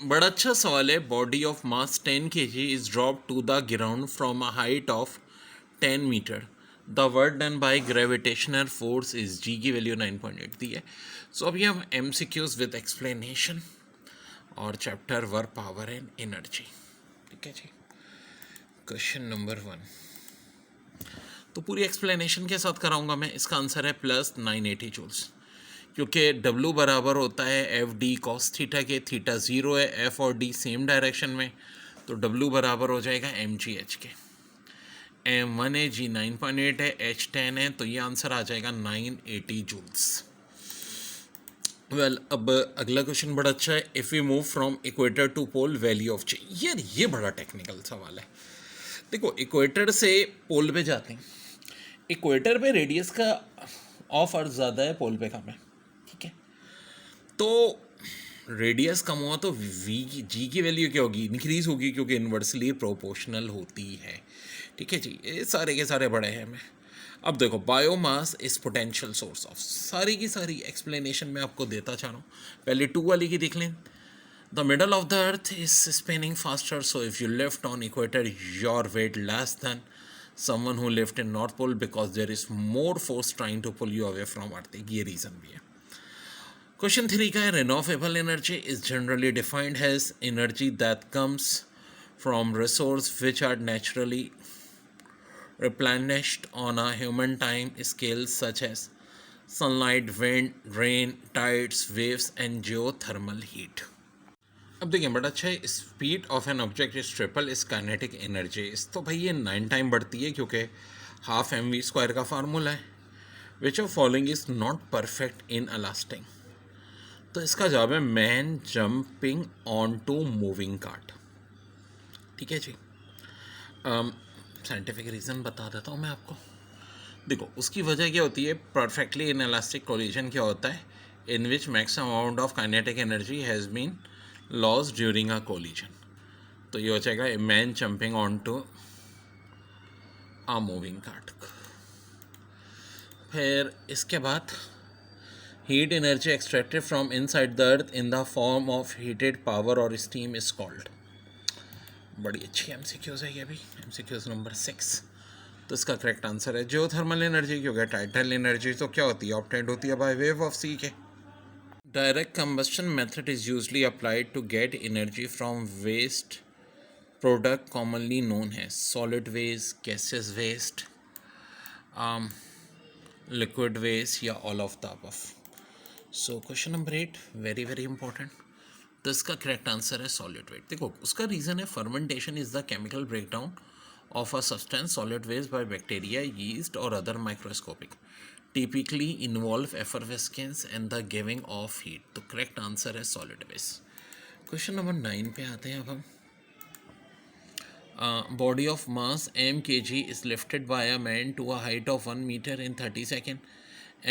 बड़ा अच्छा सवाल है। Body of mass 10 kg is drop to the ground from a height of 10 metre. The work done by gravitational force is g की value 9.8 दी है। So अभी हम M C Qs with explanation और chapter work power and energy. ठीक है जी। Question number 1 तो पूरी एक्सप्लेनेशन के साथ कराऊंगा मैं। इसका आंसर है प्लस 980 जूल्स, क्योंकि W बराबर होता है एफ डी कॉस थीटा के। थीटा 0 है, एफ और डी सेम डायरेक्शन में, तो W बराबर हो जाएगा एम जी एच के। एम 1 है, जी 9.8 है, एच 10 है, तो ये आंसर आ जाएगा 980 जूल्स। वेल, अब अगला क्वेश्चन बड़ा अच्छा है। If you move from equator to pole value of change. यार ये बड़ा टेक्निकल सवाल है। देखो, इक्वेटर से पोल पे जाते हैं। इक्वेटर पे रेडियस का ऑफ अर्थ ज़्यादा है, पोल पे कम है। ठीक है, तो रेडियस कम हुआ तो वी की जी की वैल्यू क्या होगी? इंक्रीज होगी, क्योंकि इन्वर्सली प्रोपोर्शनल होती है। ठीक है जी, ये सारे के सारे बड़े हैं। मैं अब देखो, biomass is potential source of, सारी की सारी एक्सप्लेनेशन मैं आपको देता चाह रहा हूँ। पहले 2 वाली की देख लें। The middle of the earth is spinning faster, so if you lift on equator your weight less than someone who lived in North Pole, because there is more force trying to pull you away from Earth। ये reason भी है। Question 3 का है, renewable energy is generally defined as energy that comes from resource which are naturally replenished on a human time scale such as sunlight, wind, rain, tides, waves and geothermal heat। अब देखिए, बड़ा अच्छा है। Speed of an object is triple is kinetic energy. तो भाई ये 9 time बढ़ती है, क्योंकि हाफ एम वी स्क्वायर का फार्मूला है। Which of following is not perfect in elastic. तो इसका जवाब है man jumping on to moving cart. ठीक है जी। साइंटिफिक रीज़न बता देता हूँ मैं आपको। देखो, उसकी वजह क्या होती है? परफेक्टली इन इलास्टिक कोलिजन क्या होता है? In which maximum amount of kinetic energy has been loss during a collision. तो ये हो जाएगा a man jumping on to a moving cart. फिर इसके बाद heat energy extracted from inside the earth in the form of heated power और steam is called. बड़ी अच्छी एमसीक्यूज है ये भी। MCQs number 6। तो इसका करेक्ट आंसर है जियोथर्मल एनर्जी, क्योंकि टाइटल एनर्जी तो क्या होती है? ऑब्टेन्ड होती है बाय वेव ऑफ सी के। Direct combustion method is usually applied to get energy from waste product commonly known है solid waste, gases waste, liquid waste या all of the above. So question number 8 very very important. तो इसका correct answer है solid waste. देखो, उसका reason है fermentation is the chemical breakdown of a substance solid waste by bacteria, yeast or other microscopic, typically involve effervescence and the giving of heat। तो correct answer है solid waste. Question number 9 पे आते हैं अब हम। Body of mass m kg is lifted by a man to a height of 1 meter in 30 seconds,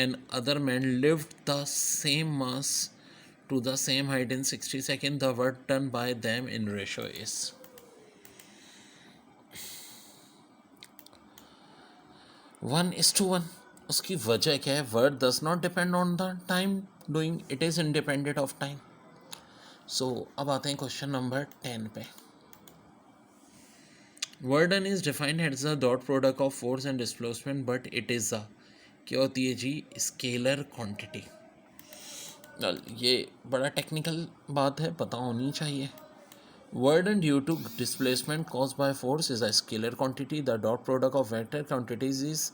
and other man lift the same mass to the same height in 60 seconds। The work done by them in ratio is। 1:1। उसकी वजह क्या है? Work does not depend on the time doing, it is independent of time. So अब आते हैं question number 10 पे। Work done is defined as the dot product of force and displacement, but it is a क्या होती है जी? Scalar quantity. ये बड़ा technical बात है, पता होनी चाहिए। Work done due to displacement caused by force is a scalar quantity। The dot product of vector quantities is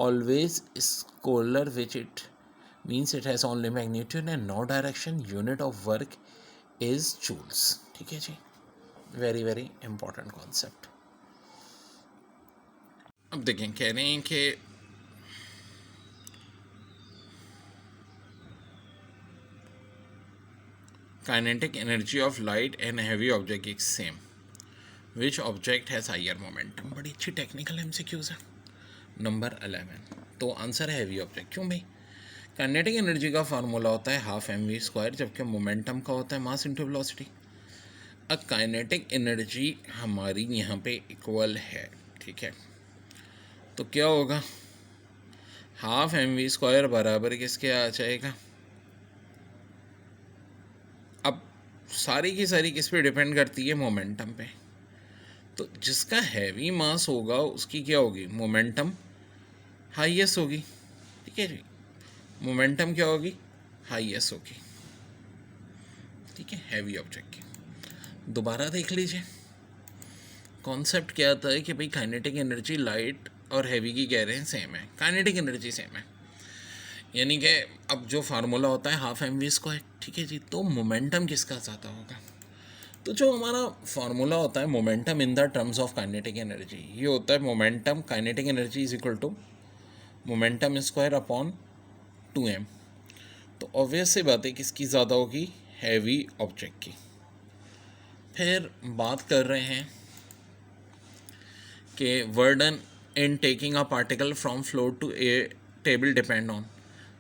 always scalar, which it means it has only magnitude and no direction। Unit of work is joules। ठीक है जी, very very important concept. अब देखें, कह रहे हैं कि kinetic energy of light and heavy object is same, which object has higher momentum. बड़ी अच्छी टेक्निकल एमसीक्यूज है। नंबर 11, तो आंसर है हैवी ऑब्जेक्ट। क्यों भाई? काइनेटिक एनर्जी का फार्मूला होता है हाफ एम वी स्क्वायर, जबकि मोमेंटम का होता है मास इंटू वेलोसिटी। अब काइनेटिक एनर्जी हमारी यहाँ पे इक्वल है। ठीक है, तो क्या होगा? हाफ एम वी स्क्वायर बराबर किसके आ जाएगा? अब सारी की सारी किस पे डिपेंड करती है, मोमेंटम पे। तो जिसका हैवी मास होगा उसकी क्या होगी, मोमेंटम हाईएस्ट होगी। ठीक है जी, मोमेंटम क्या होगी, हाईएस्ट होगी। ठीक है, हैवी ऑब्जेक्ट की। दोबारा देख लीजिए, कॉन्सेप्ट क्या आता है कि भाई काइनेटिक एनर्जी लाइट और हैवी की कह रहे हैं सेम है, काइनेटिक एनर्जी सेम है, यानी कि अब जो फार्मूला होता है हाफ एम वी स्क्वायर। ठीक है जी, तो मोमेंटम किसका ज़्यादा होगा, तो जो हमारा फार्मूला होता है momentum in the terms of kinetic energy, ये होता है momentum kinetic energy is equal to momentum square upon 2m। तो ऑब्वियस सी बात है किसकी ज़्यादा होगी, हैवी ऑब्जेक्ट की। फिर बात कर रहे हैं कि work done in taking a particle from floor to a table depend on.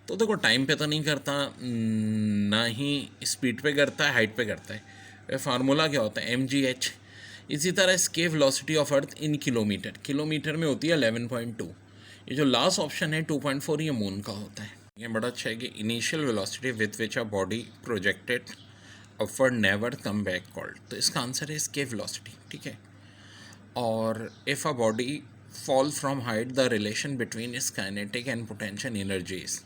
तो देखो टाइम पे तो नहीं करता, ना ही स्पीड पे करता है, हाइट पे करता है। फार्मूला क्या होता है, mgh। इसी तरह escape velocity of earth in kilometre, kilometre में होती है 11.2। ये जो लास्ट ऑप्शन है 2.4, ये मून का होता है। ये बड़ा अच्छा है कि initial velocity with which a body projected upward never come back called. तो इसका आंसर है स्केप वेलोसिटी। ठीक है, और if a body fall from height the relation between इस काइनेटिक एंड पोटेंशियल एनर्जीज।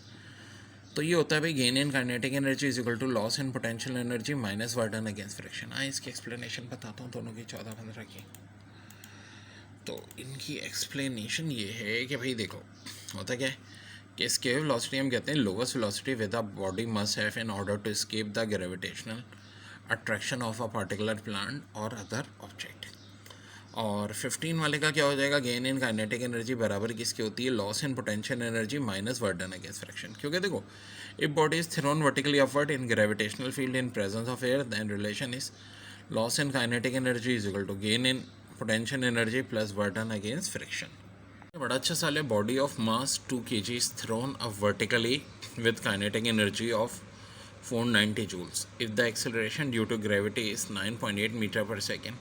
तो ये होता है भाई gain in kinetic energy is equal to loss in potential energy minus work done against friction. इसकी एक्सप्लेनेशन बताता हूँ दोनों की, 14-15 की। तो इनकी एक्सप्लेनेशन ये है कि भाई देखो होता क्या है कि स्केप वेलोसिटी हम कहते हैं lowest velocity with a body must have in order to escape the gravitational attraction of a particular plant और अदर ऑब्जेक्ट। और 15 वाले का क्या हो जाएगा, गेन इन काइनेटिक एनर्जी बराबर किसकी होती है, loss in potential energy minus work done against friction. क्योंकि देखो if body is thrown vertically upward in gravitational field in presence of air then relation is loss in kinetic energy is equal to gain in potential energy plus work done against friction. बड़ा अच्छा साल है, body of mass 2 kg is thrown up vertically with kinetic energy of 490 joules if the acceleration due to gravity is 9.8 meter per second.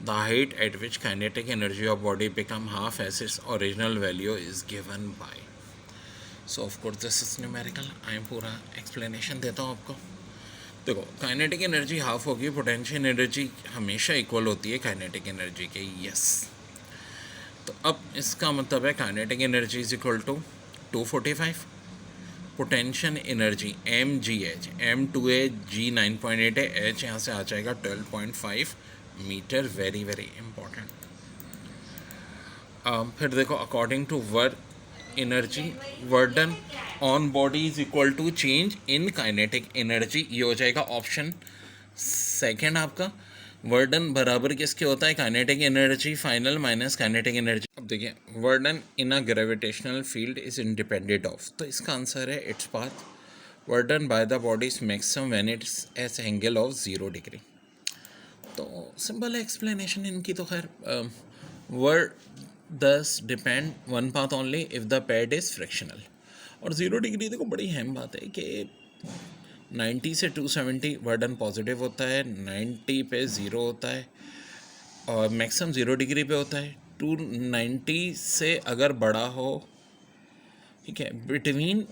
The height at which kinetic energy of body become half as its original value is given by. So of course this is numerical. I am पूरा explanation देता हूँ आपको। देखो kinetic energy half होगी, potential energy हमेशा equal होती है kinetic energy के। यस, तो अब इसका मतलब है kinetic energy is equal to 245, potential energy mgh, m2a g 9.8 है, h यहाँ से आ जाएगा 12.5 मीटर। Very very important. फिर देखो according to work energy work done on body is equal to change in kinetic energy. ये हो जाएगा ऑप्शन सेकेंड आपका। वर्डन बराबर किसके होता है, kinetic energy final minus kinetic energy. अब देखिए work done in a gravitational field is independent of, तो इसका आंसर है it's path work done by the body is maximum when it's is angle of 0 degree. तो सिंपल एक्सप्लेनेशन इनकी तो खैर work does depend on path only if the path is frictional. और 0 degree देखो बड़ी अहम बात है कि 90 से 270 वर्डन पॉजिटिव होता है, 90 पे 0 होता है और मैक्सिमम 0 डिग्री पे होता है। 290 से अगर बड़ा हो, ठीक है, बिटवीन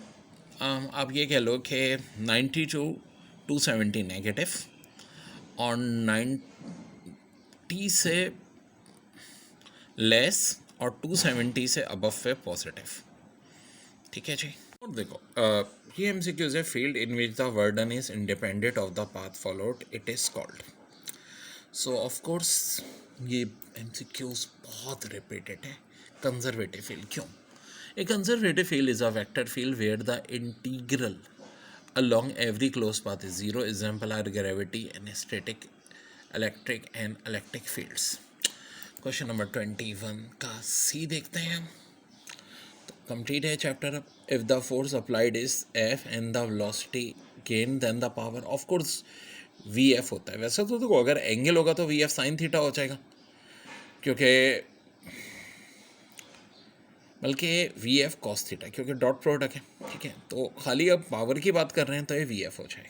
आप ये कह लो कि 90 टू 270 नेगेटिव और 90 से लेस और 270 से अबव पे पॉजिटिव। ठीक है जी। और देखो ये एमसीक्यूज है, field in which the work done is independent of the path followed it is called. So of course ये एमसीक्यूज बहुत रिपीटेड है। कंजर्वेटिव फील्ड क्यों, a conservative field is a vector field where the integral along every closed path is 0. Example are gravity and static electric and electric fields. Question number 21 का सी देखते हैं हम। तो complete है chapter. अब if the force applied is F and the velocity gain then the power, of course v F होता है। वैसे तो देखो अगर एंगल होगा तो वी एफ साइन थीटा हो जाएगा, क्योंकि बल्कि वी एफ कॉस थीटा, क्योंकि डॉट प्रोडक्ट है। ठीक है, तो खाली अब पावर की बात कर रहे हैं तो ये वी एफ हो जाएगा।